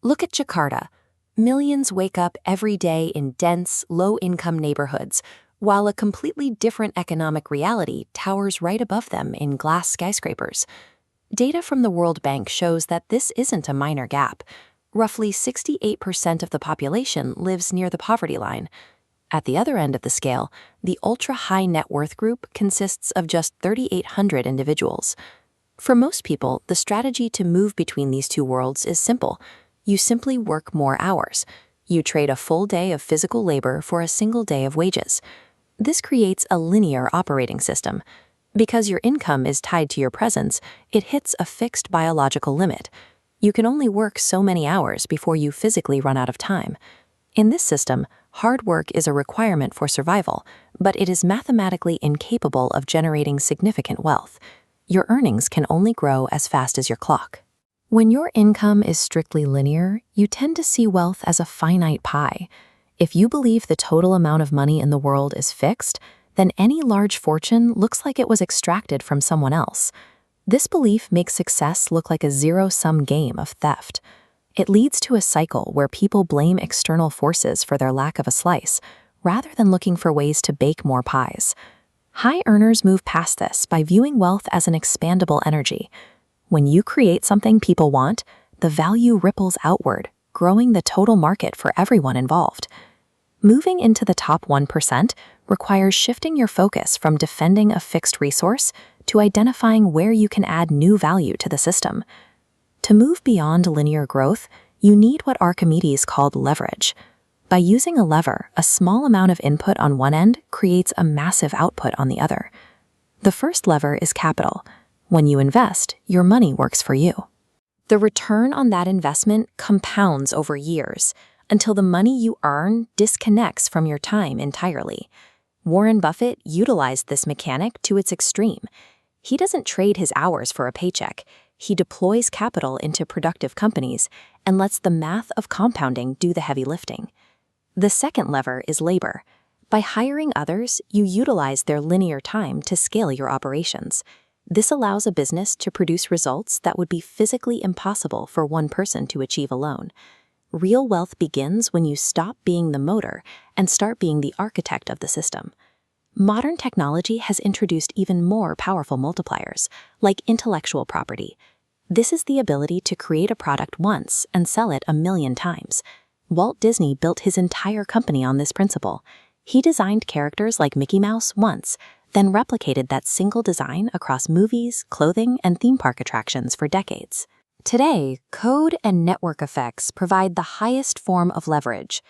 Look at Jakarta. Millions wake up every day in dense, low-income neighborhoods, while a completely different economic reality towers right above them in glass skyscrapers. Data from the World Bank shows that this isn't a minor gap. Roughly 68% of the population lives near the poverty line. At the other end of the scale, the ultra-high net worth group consists of just 3,800 individuals. For most people, the strategy to move between these two worlds is simple. You simply work more hours. You trade a full day of physical labor for a single day of wages. This creates a linear operating system. Because your income is tied to your presence, it hits a fixed biological limit. You can only work so many hours before you physically run out of time. In this system, hard work is a requirement for survival, but it is mathematically incapable of generating significant wealth. Your earnings can only grow as fast as your clock. When your income is strictly linear, you tend to see wealth as a finite pie. If you believe the total amount of money in the world is fixed, then any large fortune looks like it was extracted from someone else. This belief makes success look like a zero-sum game of theft. It leads to a cycle where people blame external forces for their lack of a slice, rather than looking for ways to bake more pies. High earners move past this by viewing wealth as an expandable energy. When you create something people want, the value ripples outward, growing the total market for everyone involved. Moving into the top 1% requires shifting your focus from defending a fixed resource to identifying where you can add new value to the system. To move beyond linear growth, you need what Archimedes called leverage. By using a lever, a small amount of input on one end creates a massive output on the other. The first lever is capital. When you invest, your money works for you. The return on that investment compounds over years, until the money you earn disconnects from your time entirely. Warren Buffett utilized this mechanic to its extreme. He doesn't trade his hours for a paycheck. He deploys capital into productive companies and lets the math of compounding do the heavy lifting. The second lever is labor. By hiring others, you utilize their linear time to scale your operations. This allows a business to produce results that would be physically impossible for one person to achieve alone. Real wealth begins when you stop being the motor and start being the architect of the system. Modern technology has introduced even more powerful multipliers, like intellectual property. This is the ability to create a product once and sell it 1,000,000 times. Walt Disney built his entire company on this principle. He designed characters like Mickey Mouse once, then replicated that single design across movies, clothing, and theme park attractions for decades. Today, code and network effects provide the highest form of leverage.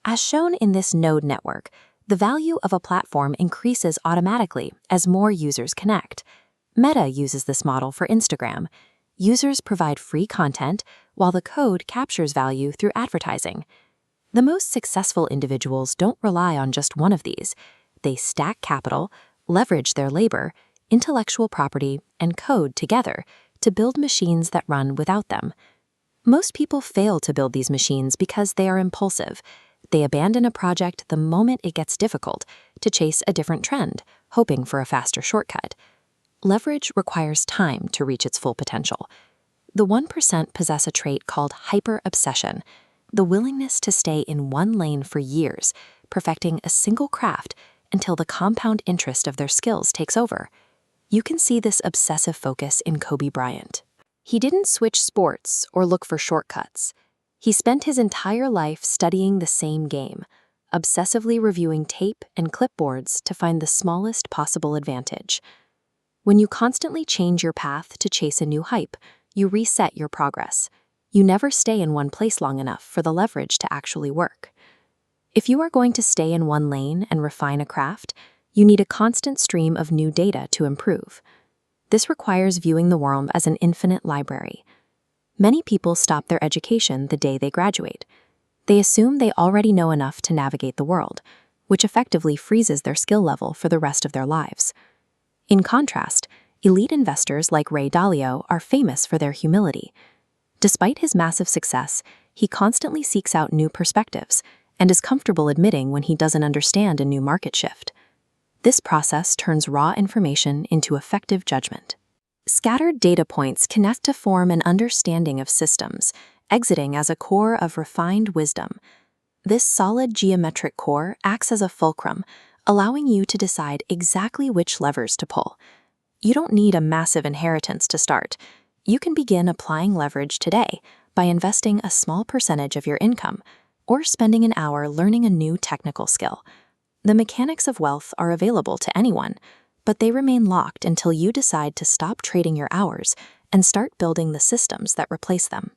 As shown in this node network, the value of a platform increases automatically as more users connect. Meta uses this model for Instagram. Users provide free content, while the code captures value through advertising. The most successful individuals don't rely on just one of these. They stack capital, leverage their labor, intellectual property, and code together to build machines that run without them. Most people fail to build these machines because they are impulsive. They abandon a project the moment it gets difficult to chase a different trend, hoping for a faster shortcut. Leverage requires time to reach its full potential. The 1% possess a trait called hyper-obsession, the willingness to stay in one lane for years, perfecting a single craft until the compound interest of their skills takes over. You can see this obsessive focus in Kobe Bryant. He didn't switch sports or look for shortcuts. He spent his entire life studying the same game, obsessively reviewing tape and clipboards to find the smallest possible advantage. When you constantly change your path to chase a new hype, you reset your progress. You never stay in one place long enough for the leverage to actually work. If you are going to stay in one lane and refine a craft, you need a constant stream of new data to improve. This requires viewing the world as an infinite library. Many people stop their education the day they graduate. They assume they already know enough to navigate the world, which effectively freezes their skill level for the rest of their lives. In contrast, elite investors like Ray Dalio are famous for their humility. Despite his massive success, he constantly seeks out new perspectives and is comfortable admitting when he doesn't understand a new market shift. This process turns raw information into effective judgment. Scattered data points connect to form an understanding of systems, exiting as a core of refined wisdom. This solid geometric core acts as a fulcrum, allowing you to decide exactly which levers to pull. You don't need a massive inheritance to start. You can begin applying leverage today by investing a small percentage of your income or spending an hour learning a new technical skill. The mechanics of wealth are available to anyone, but they remain locked until you decide to stop trading your hours and start building the systems that replace them.